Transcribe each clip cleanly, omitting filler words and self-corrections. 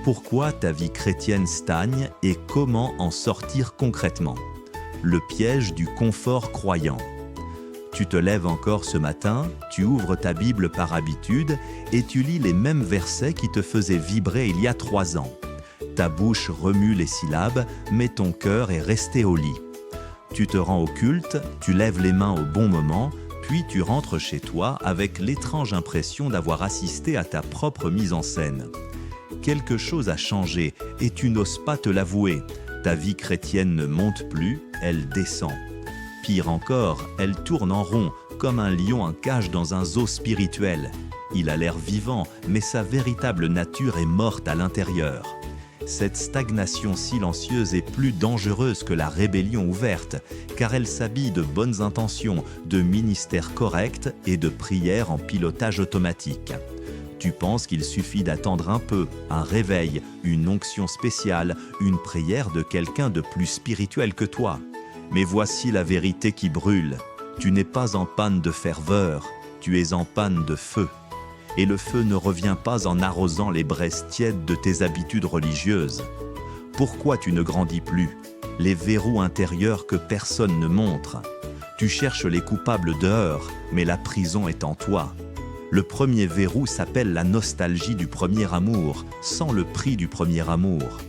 Pourquoi ta vie chrétienne stagne et comment en sortir concrètement? Le piège du confort croyant. Tu te lèves encore ce matin, tu ouvres ta Bible par habitude et tu lis les mêmes versets qui te faisaient vibrer il y a 3 ans. Ta bouche remue les syllabes, mais ton cœur est resté au lit. Tu te rends au culte, tu lèves les mains au bon moment, puis tu rentres chez toi avec l'étrange impression d'avoir assisté à ta propre mise en scène. Quelque chose a changé et tu n'oses pas te l'avouer. Ta vie chrétienne ne monte plus, elle descend. Pire encore, elle tourne en rond, comme un lion en cage dans un zoo spirituel. Il a l'air vivant, mais sa véritable nature est morte à l'intérieur. Cette stagnation silencieuse est plus dangereuse que la rébellion ouverte, car elle s'habille de bonnes intentions, de ministères corrects et de prières en pilotage automatique. Tu penses qu'il suffit d'attendre un peu, un réveil, une onction spéciale, une prière de quelqu'un de plus spirituel que toi. Mais voici la vérité qui brûle. Tu n'es pas en panne de ferveur, tu es en panne de feu. Et le feu ne revient pas en arrosant les braises tièdes de tes habitudes religieuses. Pourquoi tu ne grandis plus? Les verrous intérieurs que personne ne montre. Tu cherches les coupables dehors, mais la prison est en toi. Le premier verrou s'appelle la nostalgie du premier amour, sans le prix du premier amour.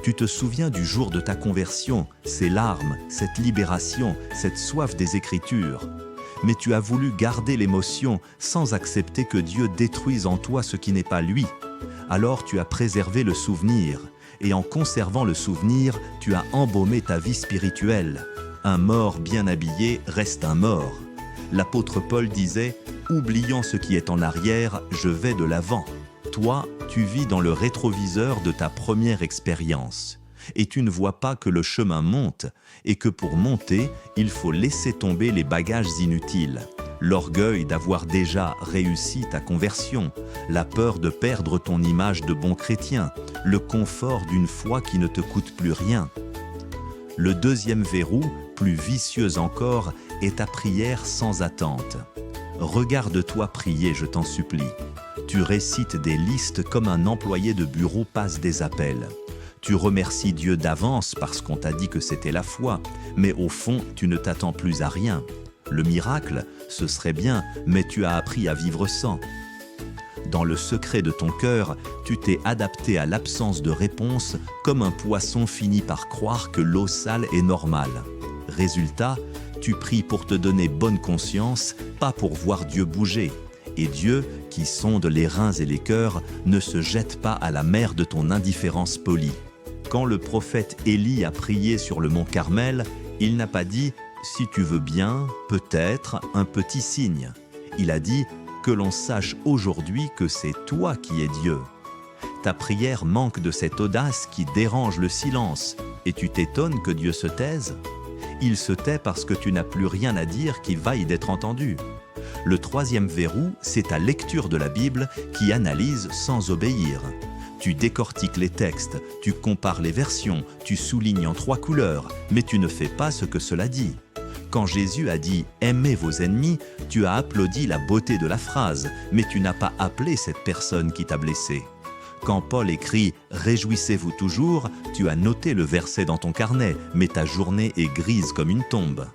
Tu te souviens du jour de ta conversion, ces larmes, cette libération, cette soif des Écritures. Mais tu as voulu garder l'émotion sans accepter que Dieu détruise en toi ce qui n'est pas lui. Alors tu as préservé le souvenir, et en conservant le souvenir, tu as embaumé ta vie spirituelle. Un mort bien habillé reste un mort. L'apôtre Paul disait « Oubliant ce qui est en arrière, je vais de l'avant ». Toi, tu vis dans le rétroviseur de ta première expérience. Et tu ne vois pas que le chemin monte, et que pour monter, il faut laisser tomber les bagages inutiles. L'orgueil d'avoir déjà réussi ta conversion, la peur de perdre ton image de bon chrétien, le confort d'une foi qui ne te coûte plus rien. Le deuxième verrou, plus vicieux encore, est ta prière sans attente. Regarde-toi prier, je t'en supplie. Tu récites des listes comme un employé de bureau passe des appels. Tu remercies Dieu d'avance parce qu'on t'a dit que c'était la foi, mais au fond, tu ne t'attends plus à rien. Le miracle, ce serait bien, mais tu as appris à vivre sans. Dans le secret de ton cœur, tu t'es adapté à l'absence de réponse comme un poisson finit par croire que l'eau sale est normale. Résultat, tu pries pour te donner bonne conscience, pas pour voir Dieu bouger. Et Dieu, qui sonde les reins et les cœurs, ne se jette pas à la mer de ton indifférence polie. Quand le prophète Élie a prié sur le mont Carmel, il n'a pas dit « si tu veux bien, peut-être un petit signe ». Il a dit « que l'on sache aujourd'hui que c'est toi qui es Dieu ». Ta prière manque de cette audace qui dérange le silence, et tu t'étonnes que Dieu se taise? Il se tait parce que tu n'as plus rien à dire qui vaille d'être entendu. Le troisième verrou, c'est ta lecture de la Bible qui analyse sans obéir. Tu décortiques les textes, tu compares les versions, tu soulignes en 3 couleurs, mais tu ne fais pas ce que cela dit. Quand Jésus a dit « aimez vos ennemis », tu as applaudi la beauté de la phrase, mais tu n'as pas appelé cette personne qui t'a blessé. Quand Paul écrit « réjouissez-vous toujours », tu as noté le verset dans ton carnet, mais ta journée est grise comme une tombe.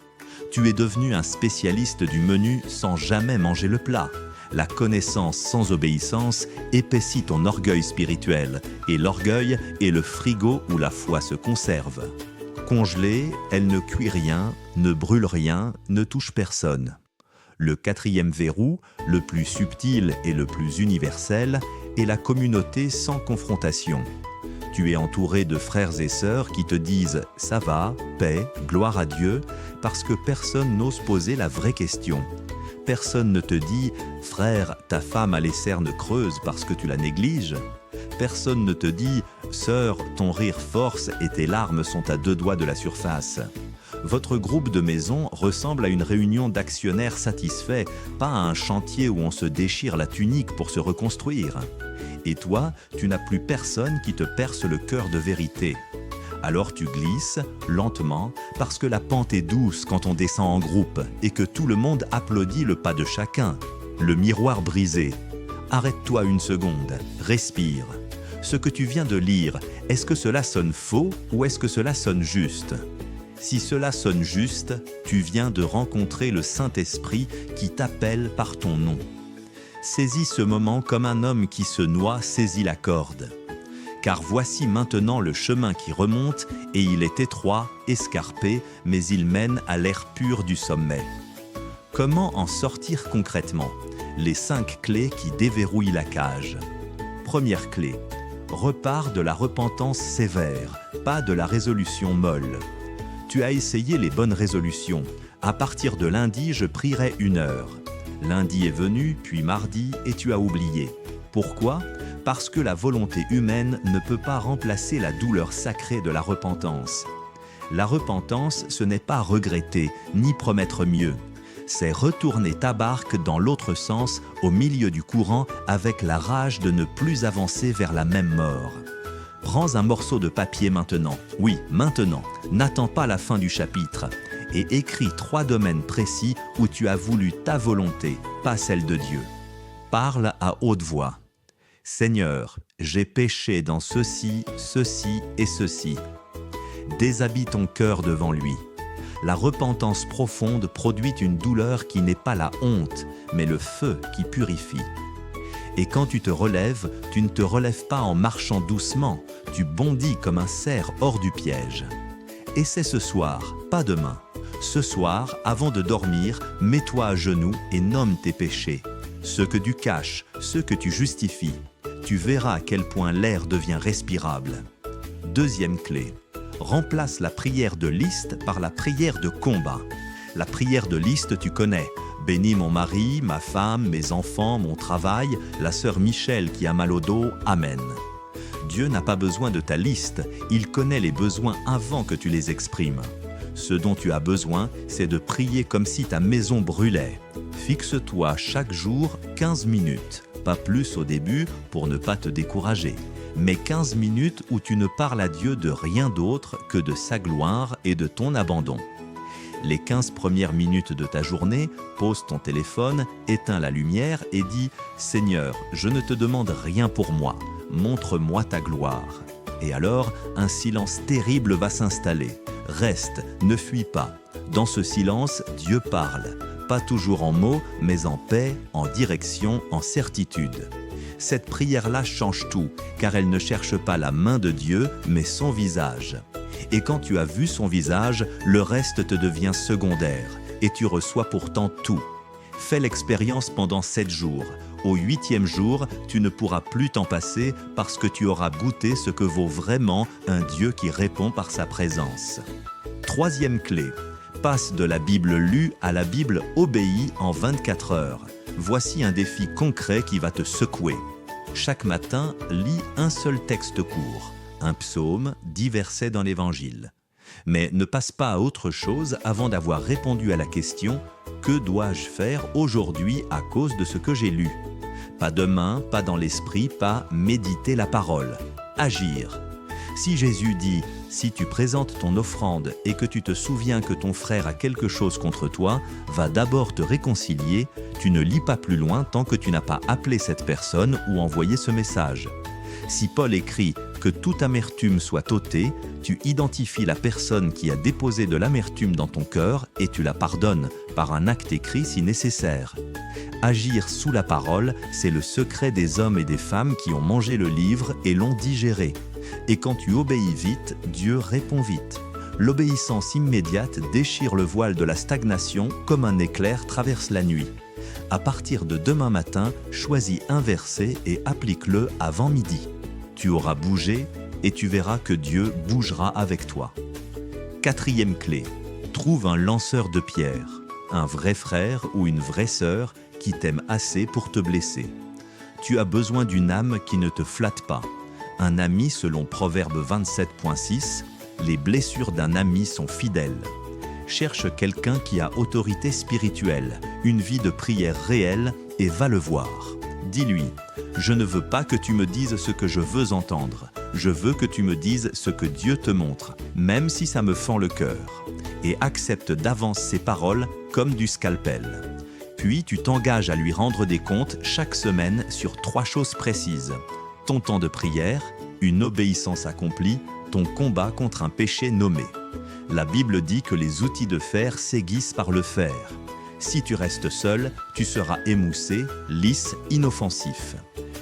Tu es devenu un spécialiste du menu sans jamais manger le plat. La connaissance sans obéissance épaissit ton orgueil spirituel, et l'orgueil est le frigo où la foi se conserve. Congelée, elle ne cuit rien, ne brûle rien, ne touche personne. Le quatrième verrou, le plus subtil et le plus universel, est la communauté sans confrontation. Tu es entouré de frères et sœurs qui te disent « ça va, paix, gloire à Dieu » parce que personne n'ose poser la vraie question. Personne ne te dit « frère, ta femme a les cernes creuses parce que tu la négliges ». Personne ne te dit « sœur, ton rire force et tes larmes sont à 2 doigts de la surface ». Votre groupe de maison ressemble à une réunion d'actionnaires satisfaits, pas à un chantier où on se déchire la tunique pour se reconstruire. Et toi, tu n'as plus personne qui te perce le cœur de vérité. Alors tu glisses, lentement, parce que la pente est douce quand on descend en groupe et que tout le monde applaudit le pas de chacun. Le miroir brisé. Arrête-toi une seconde, respire. Ce que tu viens de lire, est-ce que cela sonne faux ou est-ce que cela sonne juste? Si cela sonne juste, tu viens de rencontrer le Saint-Esprit qui t'appelle par ton nom. Saisis ce moment comme un homme qui se noie saisit la corde. Car voici maintenant le chemin qui remonte, et il est étroit, escarpé, mais il mène à l'air pur du sommet. Comment en sortir concrètement? Les 5 clés qui déverrouillent la cage. Première clé, repars de la repentance sévère, pas de la résolution molle. Tu as essayé les bonnes résolutions. À partir de lundi, je prierai 1 heure. Lundi est venu, puis mardi, et tu as oublié. Pourquoi? Parce que la volonté humaine ne peut pas remplacer la douleur sacrée de la repentance. La repentance, ce n'est pas regretter, ni promettre mieux. C'est retourner ta barque dans l'autre sens, au milieu du courant, avec la rage de ne plus avancer vers la même mort. Prends un morceau de papier maintenant, oui, maintenant, n'attends pas la fin du chapitre, et écris 3 domaines précis où tu as voulu ta volonté, pas celle de Dieu. Parle à haute voix. Seigneur, j'ai péché dans ceci, ceci et ceci. Déshabille ton cœur devant lui. La repentance profonde produit une douleur qui n'est pas la honte, mais le feu qui purifie. Et quand tu te relèves, tu ne te relèves pas en marchant doucement, tu bondis comme un cerf hors du piège. Et c'est ce soir, pas demain. Ce soir, avant de dormir, mets-toi à genoux et nomme tes péchés. Ceux que tu caches, ceux que tu justifies. Tu verras à quel point l'air devient respirable. Deuxième clé, remplace la prière de liste par la prière de combat. La prière de liste, tu connais. Bénis mon mari, ma femme, mes enfants, mon travail, la sœur Michel qui a mal au dos, Amen. Dieu n'a pas besoin de ta liste, il connaît les besoins avant que tu les exprimes. Ce dont tu as besoin, c'est de prier comme si ta maison brûlait. Fixe-toi chaque jour 15 minutes, pas plus au début pour ne pas te décourager, mais 15 minutes où tu ne parles à Dieu de rien d'autre que de sa gloire et de ton abandon. Les 15 premières minutes de ta journée, pose ton téléphone, éteins la lumière et dis « Seigneur, je ne te demande rien pour moi, montre-moi ta gloire ». Et alors, un silence terrible va s'installer. Reste, ne fuis pas. Dans ce silence, Dieu parle. Pas toujours en mots, mais en paix, en direction, en certitude. Cette prière-là change tout, car elle ne cherche pas la main de Dieu, mais son visage. Et quand tu as vu son visage, le reste te devient secondaire, et tu reçois pourtant tout. Fais l'expérience pendant 7 jours. Au 8e jour, tu ne pourras plus t'en passer parce que tu auras goûté ce que vaut vraiment un Dieu qui répond par sa présence. Troisième clé. Passe de la Bible lue à la Bible obéie en 24 heures. Voici un défi concret qui va te secouer. Chaque matin, lis un seul texte court, un psaume, 10 versets dans l'Évangile. Mais ne passe pas à autre chose avant d'avoir répondu à la question « Que dois-je faire aujourd'hui à cause de ce que j'ai lu ?» Pas demain, pas dans l'esprit, pas méditer la parole. Agir. Si Jésus dit « Si tu présentes ton offrande et que tu te souviens que ton frère a quelque chose contre toi, va d'abord te réconcilier », tu ne lis pas plus loin tant que tu n'as pas appelé cette personne ou envoyé ce message. Si Paul écrit « Que toute amertume soit ôtée », tu identifies la personne qui a déposé de l'amertume dans ton cœur et tu la pardonnes par un acte écrit si nécessaire. Agir sous la parole, c'est le secret des hommes et des femmes qui ont mangé le livre et l'ont digéré. Et quand tu obéis vite, Dieu répond vite. L'obéissance immédiate déchire le voile de la stagnation comme un éclair traverse la nuit. À partir de demain matin, choisis un verset et applique-le avant midi. Tu auras bougé et tu verras que Dieu bougera avec toi. Quatrième clé, trouve un lanceur de pierres, un vrai frère ou une vraie sœur qui t'aime assez pour te blesser. Tu as besoin d'une âme qui ne te flatte pas. Un ami selon Proverbe 27.6, les blessures d'un ami sont fidèles. Cherche quelqu'un qui a autorité spirituelle, une vie de prière réelle et va le voir. Dis-lui, je ne veux pas que tu me dises ce que je veux entendre. Je veux que tu me dises ce que Dieu te montre, même si ça me fend le cœur. Et accepte d'avance ses paroles comme du scalpel. Puis tu t'engages à lui rendre des comptes chaque semaine sur 3 choses précises. ton temps de prière, une obéissance accomplie, ton combat contre un péché nommé. La Bible dit que les outils de fer s'aiguisent par le fer. Si tu restes seul, tu seras émoussé, lisse, inoffensif.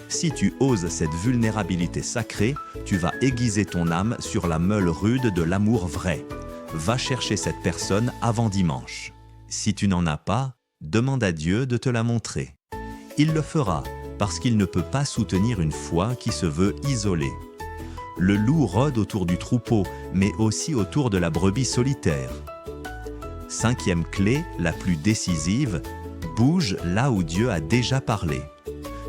Si tu oses cette vulnérabilité sacrée, tu vas aiguiser ton âme sur la meule rude de l'amour vrai. Va chercher cette personne avant dimanche. Si tu n'en as pas, demande à Dieu de te la montrer. Il le fera, parce qu'il ne peut pas soutenir une foi qui se veut isolée. Le loup rôde autour du troupeau, mais aussi autour de la brebis solitaire. Cinquième clé, la plus décisive, bouge là où Dieu a déjà parlé.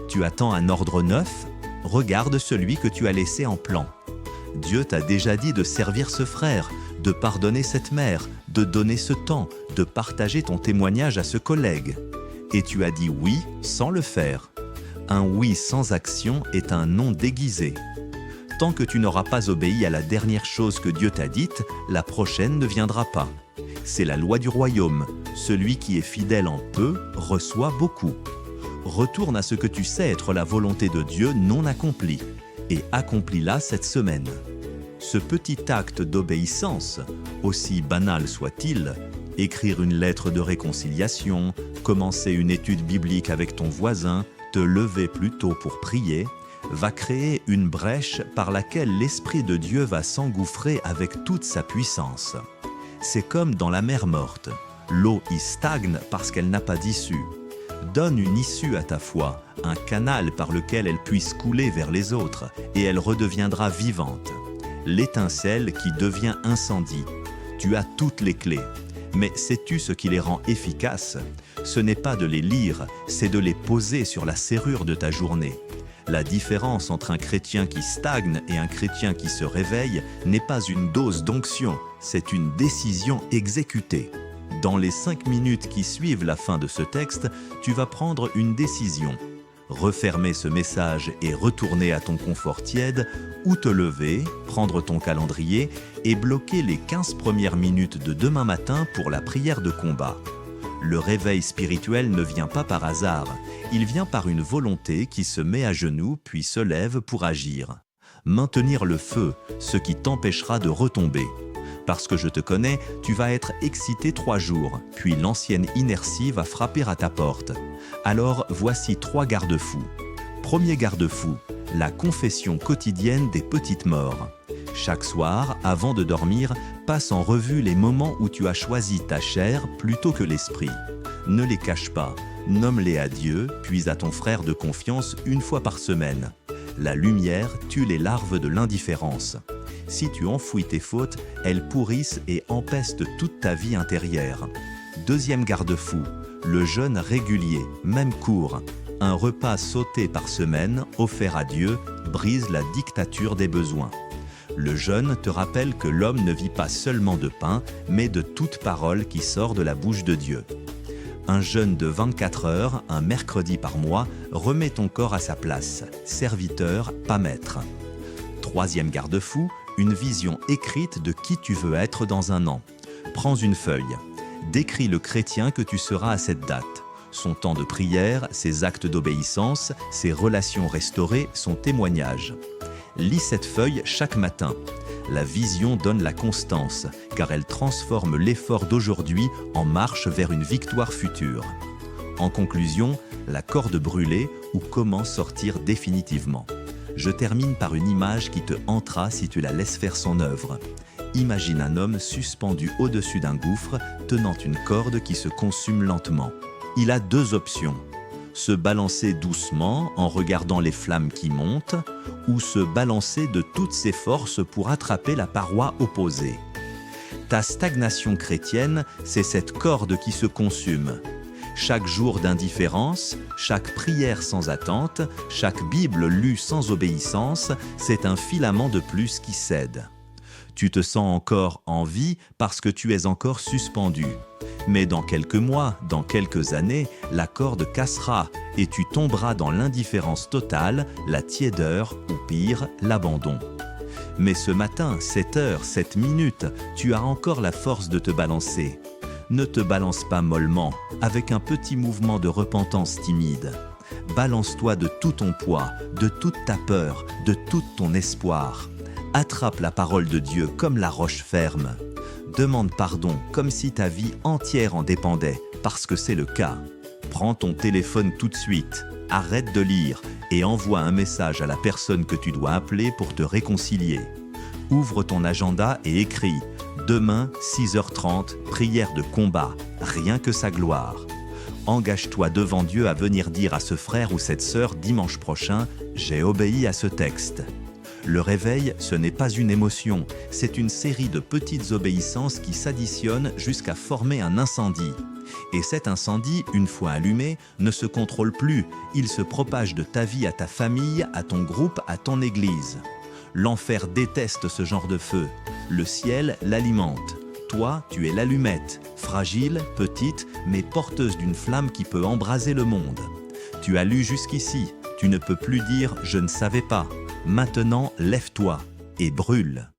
Tu attends un ordre neuf? Regarde celui que tu as laissé en plan. Dieu t'a déjà dit de servir ce frère, de pardonner cette mère, de donner ce temps, de partager ton témoignage à ce collègue. Et tu as dit oui sans le faire. Un oui sans action est un non déguisé. Tant que tu n'auras pas obéi à la dernière chose que Dieu t'a dite, la prochaine ne viendra pas. C'est la loi du royaume. Celui qui est fidèle en peu reçoit beaucoup. Retourne à ce que tu sais être la volonté de Dieu non accomplie et accomplis-la cette semaine. Ce petit acte d'obéissance, aussi banal soit-il, écrire une lettre de réconciliation, commencer une étude biblique avec ton voisin, te lever plus tôt pour prier, va créer une brèche par laquelle l'Esprit de Dieu va s'engouffrer avec toute sa puissance. C'est comme dans la mer morte. L'eau y stagne parce qu'elle n'a pas d'issue. Donne une issue à ta foi, un canal par lequel elle puisse couler vers les autres, et elle redeviendra vivante. L'étincelle qui devient incendie. Tu as toutes les clés. Mais sais-tu ce qui les rend efficaces? Ce n'est pas de les lire, c'est de les poser sur la serrure de ta journée. La différence entre un chrétien qui stagne et un chrétien qui se réveille n'est pas une dose d'onction, c'est une décision exécutée. Dans les 5 minutes qui suivent la fin de ce texte, tu vas prendre une décision. Refermer ce message et retourner à ton confort tiède, ou te lever, prendre ton calendrier et bloquer les 15 premières minutes de demain matin pour la prière de combat. Le réveil spirituel ne vient pas par hasard, il vient par une volonté qui se met à genoux puis se lève pour agir. Maintenir le feu, ce qui t'empêchera de retomber. Parce que je te connais, tu vas être excité 3 jours, puis l'ancienne inertie va frapper à ta porte. Alors voici 3 garde-fous. Premier garde-fou, la confession quotidienne des petites morts. Chaque soir, avant de dormir, passe en revue les moments où tu as choisi ta chair plutôt que l'esprit. Ne les cache pas, nomme-les à Dieu, puis à ton frère de confiance 1 fois par semaine. La lumière tue les larves de l'indifférence. Si tu enfouis tes fautes, elles pourrissent et empestent toute ta vie intérieure. Deuxième garde-fou, le jeûne régulier, même court. Un repas sauté par semaine, offert à Dieu, brise la dictature des besoins. Le jeûne te rappelle que l'homme ne vit pas seulement de pain, mais de toute parole qui sort de la bouche de Dieu. Un jeûne de 24 heures, un mercredi par mois, remet ton corps à sa place, serviteur, pas maître. Troisième garde-fou, une vision écrite de qui tu veux être dans un an. Prends une feuille. Décris le chrétien que tu seras à cette date. Son temps de prière, ses actes d'obéissance, ses relations restaurées, son témoignage. Lis cette feuille chaque matin. La vision donne la constance, car elle transforme l'effort d'aujourd'hui en marche vers une victoire future. En conclusion, la corde brûlée ou comment sortir définitivement. Je termine par une image qui te hantera si tu la laisses faire son œuvre. Imagine un homme suspendu au-dessus d'un gouffre, tenant une corde qui se consume lentement. Il a 2 options. Se balancer doucement en regardant les flammes qui montent, ou se balancer de toutes ses forces pour attraper la paroi opposée. Ta stagnation chrétienne, c'est cette corde qui se consume. Chaque jour d'indifférence, chaque prière sans attente, chaque Bible lue sans obéissance, c'est un filament de plus qui cède. Tu te sens encore en vie parce que tu es encore suspendu. Mais dans quelques mois, dans quelques années, la corde cassera et tu tomberas dans l'indifférence totale, la tiédeur ou pire, l'abandon. Mais ce matin, cette heure, cette minute, tu as encore la force de te balancer. Ne te balance pas mollement, avec un petit mouvement de repentance timide. Balance-toi de tout ton poids, de toute ta peur, de tout ton espoir. Attrape la parole de Dieu comme la roche ferme. Demande pardon comme si ta vie entière en dépendait, parce que c'est le cas. Prends ton téléphone tout de suite, arrête de lire et envoie un message à la personne que tu dois appeler pour te réconcilier. Ouvre ton agenda et écris « Demain, 6h30, prière de combat, rien que sa gloire ». Engage-toi devant Dieu à venir dire à ce frère ou cette sœur dimanche prochain « J'ai obéi à ce texte ». Le réveil, ce n'est pas une émotion, c'est une série de petites obéissances qui s'additionnent jusqu'à former un incendie. Et cet incendie, une fois allumé, ne se contrôle plus, il se propage de ta vie à ta famille, à ton groupe, à ton église. L'enfer déteste ce genre de feu, le ciel l'alimente. Toi, tu es l'allumette, fragile, petite, mais porteuse d'une flamme qui peut embraser le monde. Tu as lu jusqu'ici, tu ne peux plus dire « je ne savais pas ». Maintenant, lève-toi et brûle.